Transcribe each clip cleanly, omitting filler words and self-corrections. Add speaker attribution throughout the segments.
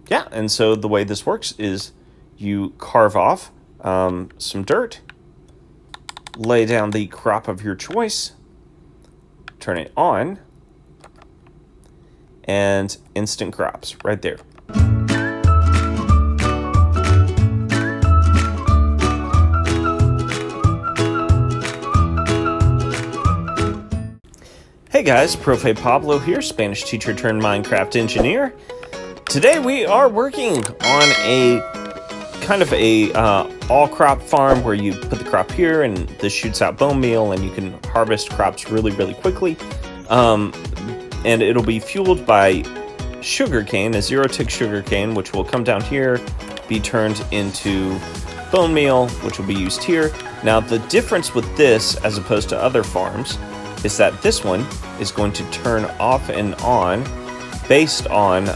Speaker 1: yeah, and so the way this works is you carve off some dirt, lay down the crop of your choice, turn it on, and instant crops right there. Hey guys, Profe Pablo here, Spanish teacher turned Minecraft engineer. Today we are working on a kind of a all crop farm where you put the crop here and this shoots out bone meal and you can harvest crops really quickly. And it'll be fueled by sugarcane, a zero-tick sugarcane, which will come down here, be turned into bone meal, which will be used here. Now the difference with this as opposed to other farms is that this one is going to turn off and on based on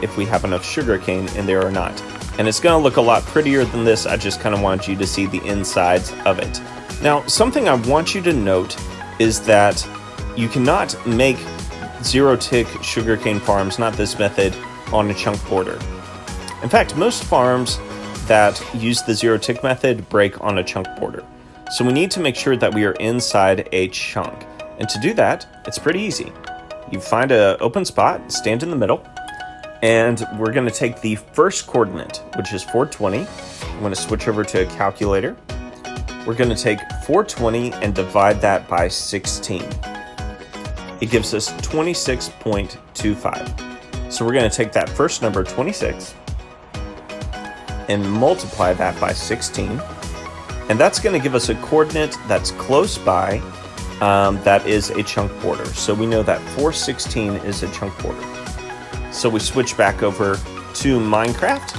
Speaker 1: if we have enough sugarcane in there or not. And it's going to look a lot prettier than this. I just kind of want you to see the insides of it. Now, something I want you to note is that you cannot make zero-tick sugarcane farms, not this method, on a chunk border. In fact, most farms that use the zero-tick method break on a chunk border. So we need to make sure that we are inside a chunk. And to do that, it's pretty easy. You find an open spot, stand in the middle, and we're going to take the first coordinate, which is 420. I'm going to switch over to a calculator. We're going to take 420 and divide that by 16. It gives us 26.25. So we're going to take that first number, 26, and multiply that by 16. And that's going to give us a coordinate that's close by. That is a chunk border. So we know that 416 is a chunk border. So we switch back over to Minecraft.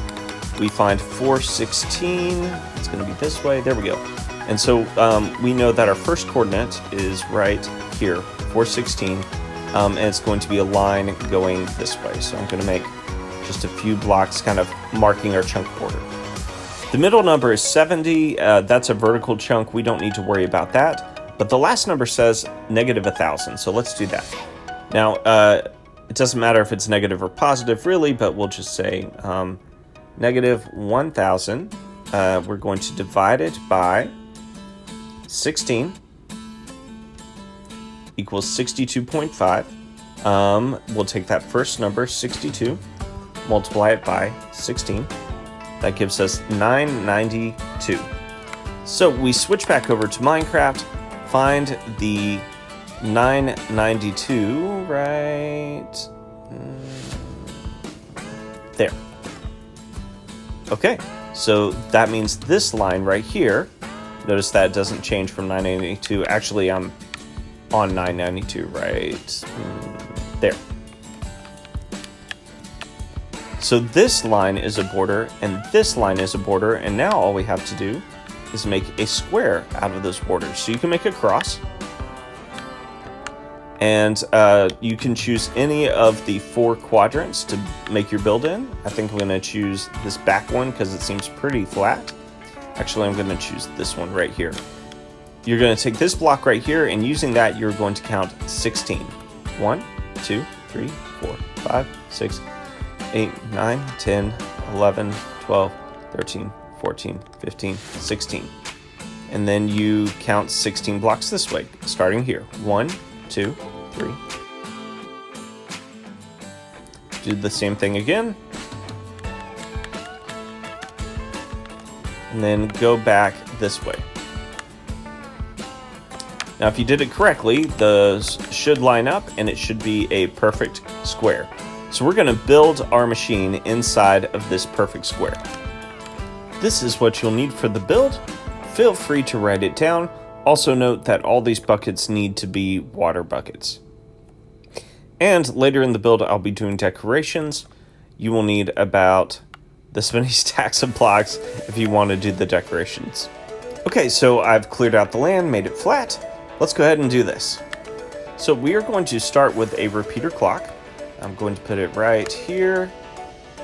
Speaker 1: We find 416. It's going to be this way. There we go. And so we know that our first coordinate is right here, 416. And it's going to be a line going this way. So I'm going to make just a few blocks kind of marking our chunk border. The middle number is 70. That's a vertical chunk. We don't need to worry about that. But the last number says negative 1,000, so let's do that. Now, it doesn't matter if it's negative or positive, really, but we'll just say negative 1,000. We're going to divide it by 16 equals 62.5. We'll take that first number, 62, multiply it by 16. That gives us 992. So we switch back over to Minecraft. Find the 992 right there. Okay, so that means this line right here, notice that it doesn't change from 992. Actually, I'm on 992 right there. So this line is a border and this line is a border, and now all we have to do is make a square out of those borders. So you can make a cross, and you can choose any of the 4 quadrants to make your build in. I think I'm going to choose this back one because it seems pretty flat. Actually, I'm going to choose this one right here. You're going to take this block right here, and using that, you're going to count 16. 1, 2, 3, 4, 5, 6, 8, 9, 10, 11, 12, 13, 14, 15, 16. And then you count 16 blocks this way, starting here. 1, 2, 3. Do the same thing again. And then go back this way. Now, if you did it correctly, those should line up and it should be a perfect square. So we're going to build our machine inside of this perfect square. This is what you'll need for the build. Feel free to write it down. Also note that all these buckets need to be water buckets. And later in the build, I'll be doing decorations. You will need about this many stacks of blocks if you want to do the decorations. Okay, so I've cleared out the land, made it flat. Let's go ahead and do this. So we are going to start with a repeater clock. I'm going to put it right here.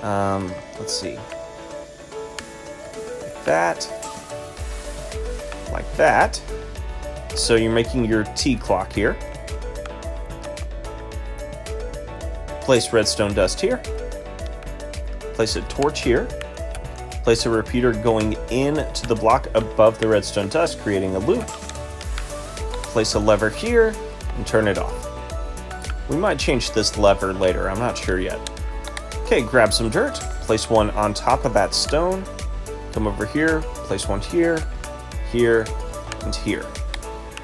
Speaker 1: Let's see. Like that. So you're making your T clock here. Place redstone dust here. place a torch here, place a repeater going into the block above the redstone dust, creating a loop, place a lever here, and turn it off. We might change this lever later, I'm not sure yet. Okay, grab some dirt, place one on top of that stone, come over here, place one here, here, and here.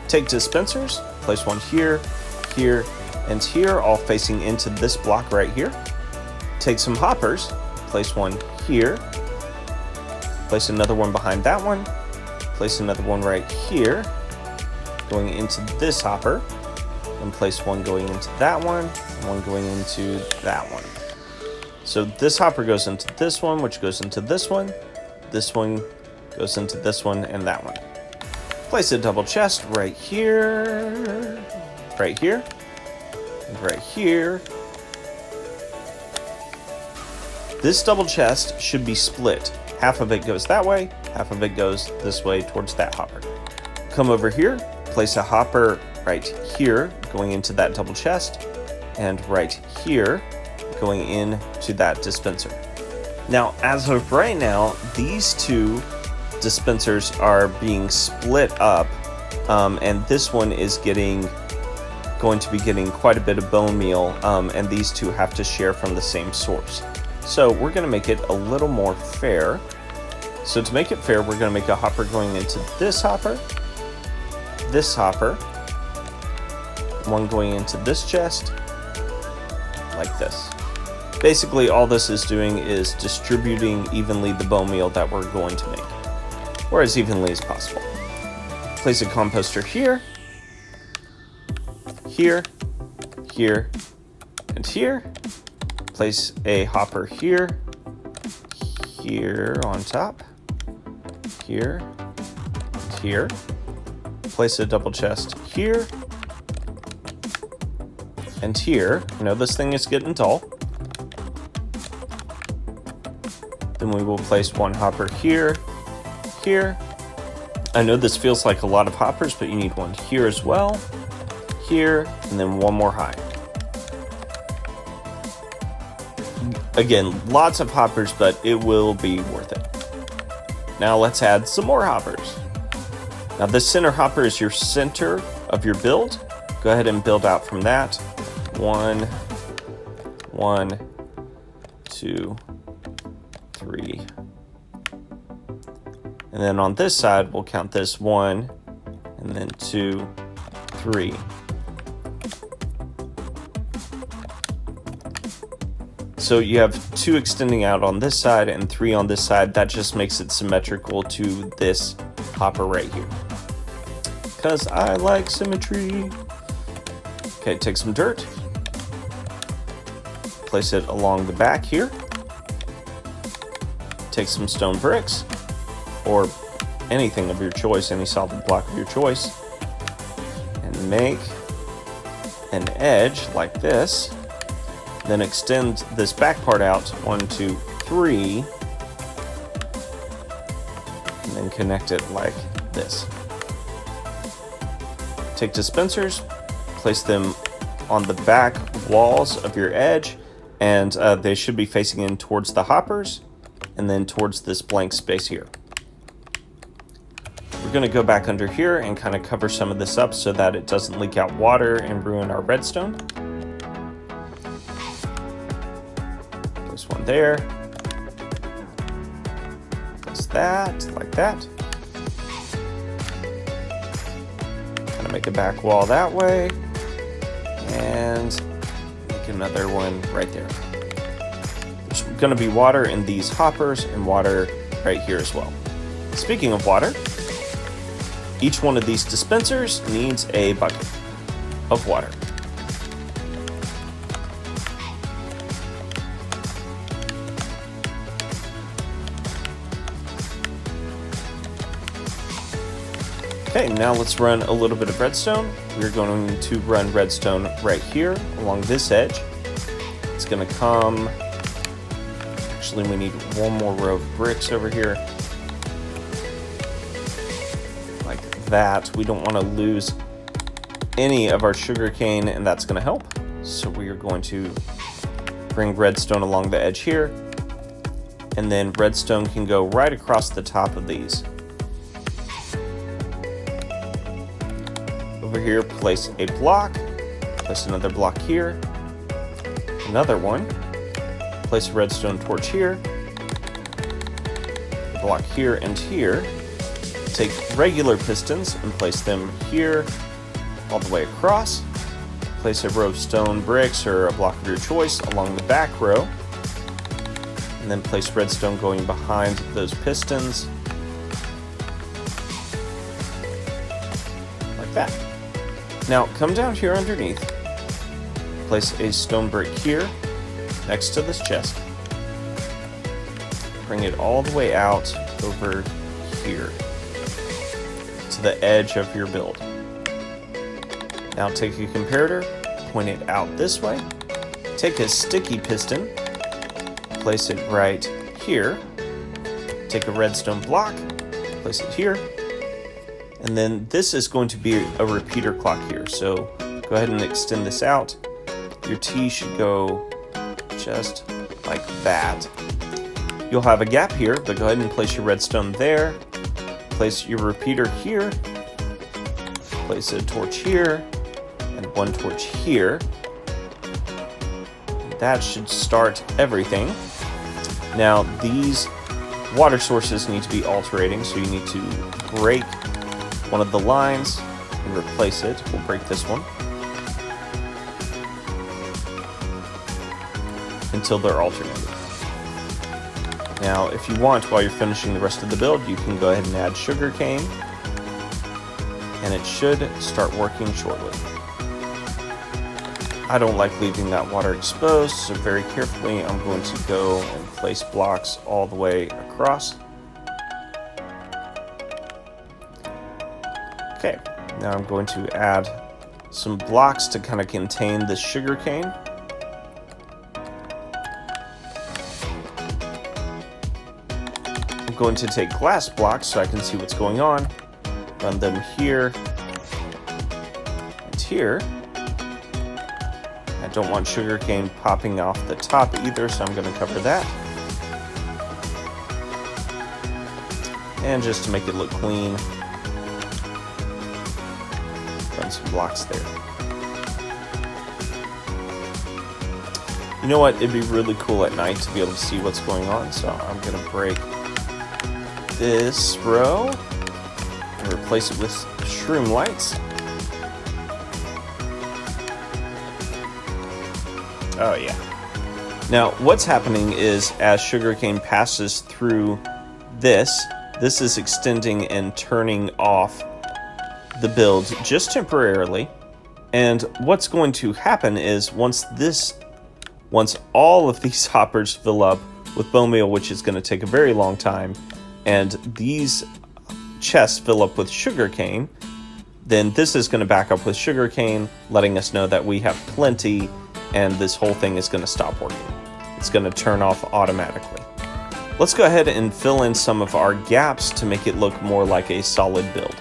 Speaker 1: Take dispensers, place one here, here, and here, all facing into this block right here. Take some hoppers, place one here, place another one behind that one, place another one right here, going into this hopper, and place one going into that one, and one going into that one. So this hopper goes into this one, which goes into this one goes into this one, and that one. Place a double chest right here, and right here. This double chest should be split. Half of it goes that way, half of it goes this way towards that hopper. Come over here, place a hopper right here, going into that double chest, and right here, going into that dispenser. Now, as of right now, these two dispensers are being split up, and this one is going to be getting quite a bit of bone meal, and these two have to share from the same source. So we're going to make it a little more fair. So to make it fair, we're going to make a hopper going into this hopper, one going into this chest, like this. Basically, all this is doing is distributing evenly the bone meal that we're going to make, or as evenly as possible. Place a composter here, here, here, and here. Place a hopper here, here on top, here, and here. Place a double chest here, and here. You know, this thing is getting tall. Then we will place one hopper here, here. I know this feels like a lot of hoppers, but you need one here as well, here, and then one more high. Again, lots of hoppers, but it will be worth it. Now let's add some more hoppers. Now this center hopper is your center of your build. Go ahead and build out from that. 1, 1, 2, 3. And then on this side, we'll count this 1, and then 2, 3. So you have 2 extending out on this side and 3 on this side. That just makes it symmetrical to this hopper right here, because I like symmetry. Okay, take some dirt, place it along the back here. Take some stone bricks, or anything of your choice, any solid block of your choice, and make an edge like this. Then extend this back part out, 1, 2, 3, and then connect it like this. Take dispensers, place them on the back walls of your edge, and they should be facing in towards the hoppers, and then towards this blank space here. We're going to go back under here and kind of cover some of this up so that it doesn't leak out water and ruin our redstone. Place one there. Place that, like that. Kind of make a back wall that way. And make another one right there. There's going to be water in these hoppers and water right here as well. Speaking of water, each one of these dispensers needs a bucket of water. Okay, now let's run a little bit of redstone. We're going to run redstone right here along this edge. It's going to come... Actually, we need one more row of bricks over here. Like that. We don't want to lose any of our sugar cane, and that's going to help. So we are going to bring redstone along the edge here. and then redstone can go right across the top of these. Over here, place a block, place another block here, another one, place a redstone torch here, a block here and here. Take regular pistons and place them here all the way across. Place a row of stone bricks or a block of your choice along the back row. And then place redstone going behind those pistons. Like that. Now come down here underneath. Place a stone brick here next to this chest. Bring it all the way out over here to the edge of your build. Now take a comparator, point it out this way, take a sticky piston, place it right here, take a redstone block, place it here, and then this is going to be a repeater clock here, so go ahead and extend this out. Your T should go just like that. You'll have a gap here, but go ahead and place your redstone there, place your repeater here, place a torch here, and one torch here. That should start everything. Now these water sources need to be alternating, so you need to break one of the lines and replace it. We'll break this one until they're alternated. Now if you want, while you're finishing the rest of the build, you can go ahead and add sugarcane, and it should start working shortly. I don't like leaving that water exposed, so very carefully I'm going to go and place blocks all the way across. Okay, now I'm going to add some blocks to kind of contain the sugarcane. I'm going to take glass blocks so I can see what's going on. Run them here and here. I don't want sugarcane popping off the top either, so I'm going to cover that. And just to make it look clean, run some blocks there. You know what? It'd be really cool at night to be able to see what's going on, so I'm going to break this row and replace it with shroom lights. Oh yeah. Now what's happening is as sugarcane passes through this is extending and turning off the build just temporarily. And what's going to happen is once all of these hoppers fill up with bone meal, which is going to take a very long time, and these chests fill up with sugarcane, then this is going to back up with sugarcane, letting us know that we have plenty, and this whole thing is going to stop working. It's going to turn off automatically. Let's go ahead and fill in some of our gaps to make it look more like a solid build.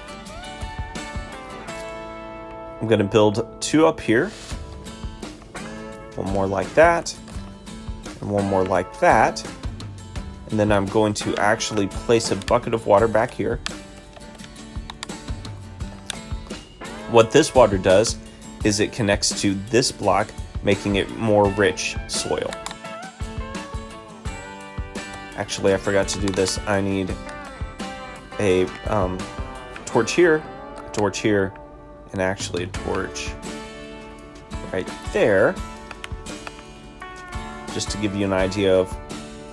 Speaker 1: I'm going to build two up here, one more like that, and one more like that. And then I'm going to actually place a bucket of water back here. What this water does is it connects to this block, making it more rich soil. Actually, I forgot to do this. I need a torch here, and actually a torch right there. Just to give you an idea of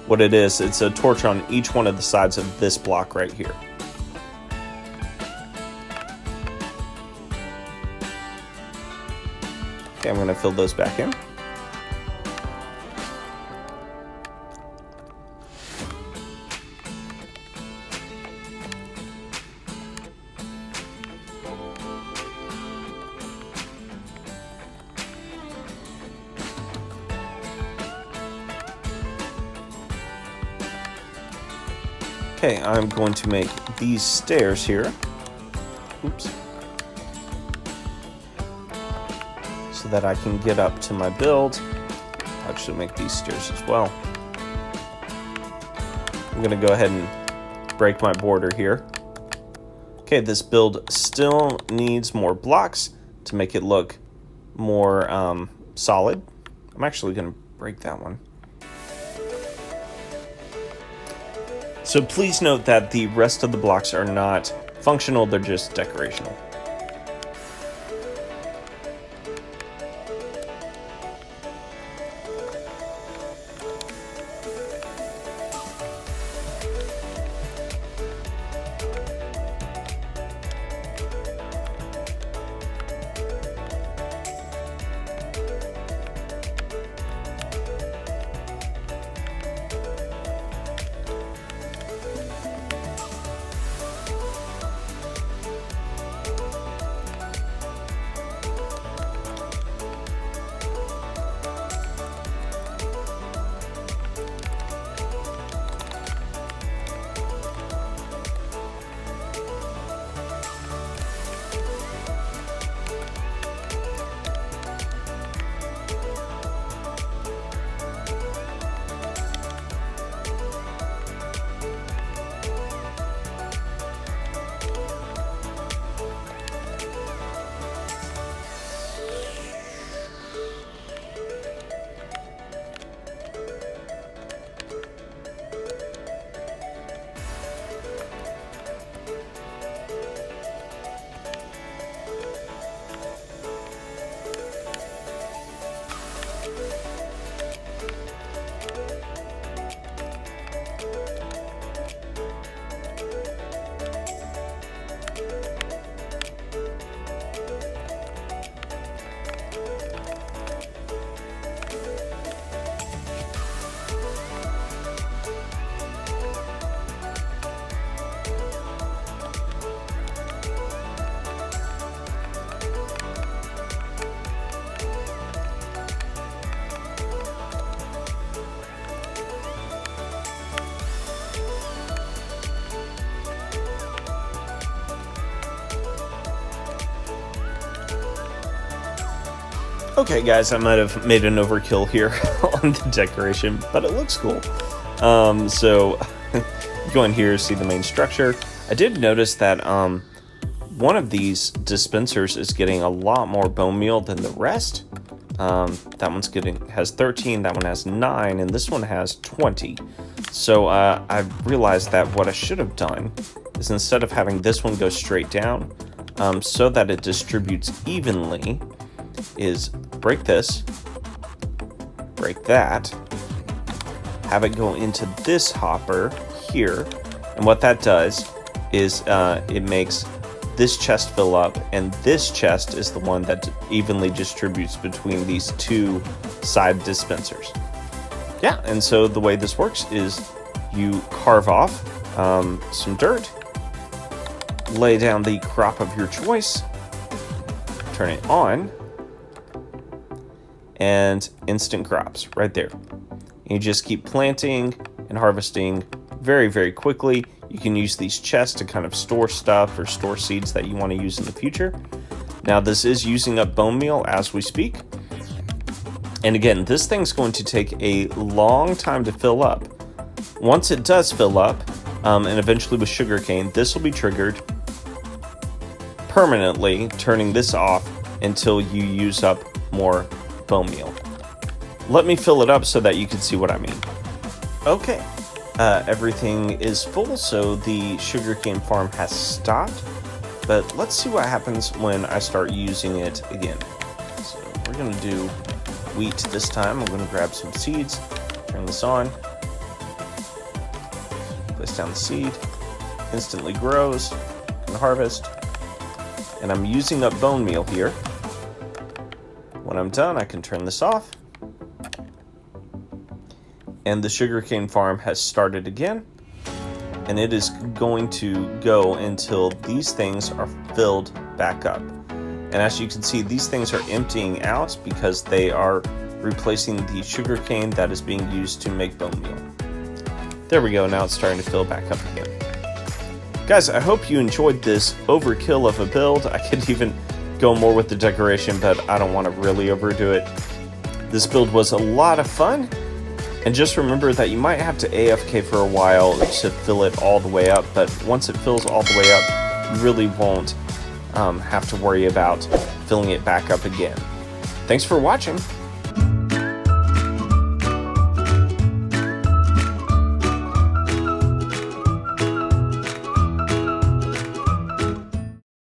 Speaker 1: what it is, it's a torch on each one of the sides of this block right here. Okay, I'm going to fill those back in. Okay, I'm going to make these stairs here. Oops. So that I can get up to my build. I'll actually make these stairs as well. I'm going to go ahead and break my border here. Okay, this build still needs more blocks to make it look more solid. I'm actually going to break that one. So please note that the rest of the blocks are not functional, they're just decorational. Okay guys, I might have made an overkill here on the decoration, but it looks cool. So go in here, see the main structure. I did notice that one of these dispensers is getting a lot more bone meal than the rest. That one's has 13, that one has 9, and this one has 20. So I realized that what I should have done is, instead of having this one go straight down, so that it distributes evenly, is break this, break that, have it go into this hopper here, and what that does is it makes this chest fill up, and this chest is the one that evenly distributes between these two side dispensers. Yeah, and so the way this works is you carve off some dirt, lay down the crop of your choice, turn it on, and instant crops right there. And you just keep planting and harvesting very, very quickly. You can use these chests to kind of store stuff or store seeds that you want to use in the future. Now this is using up bone meal as we speak. And again, this thing's going to take a long time to fill up. Once it does fill up, and eventually with sugarcane, this will be triggered permanently, turning this off until you use up more bone meal. Let me fill it up so that you can see what I mean. Okay, everything is full, so the sugarcane farm has stopped, but let's see what happens when I start using it again. So we're gonna do wheat this time. I'm gonna grab some seeds, turn this on, place down the seed, instantly grows, and harvest, and I'm using up bone meal here. When I'm done, I can turn this off. And the sugarcane farm has started again. And it is going to go until these things are filled back up. And as you can see, these things are emptying out because they are replacing the sugarcane that is being used to make bone meal. There we go, now it's starting to fill back up again. Guys, I hope you enjoyed this overkill of a build. I could even go more with the decoration, but I don't want to really overdo it. This build was a lot of fun, And just remember that you might have to AFK for a while to fill it all the way up, but once it fills all the way up, you really won't have to worry about filling it back up again. Thanks for watching.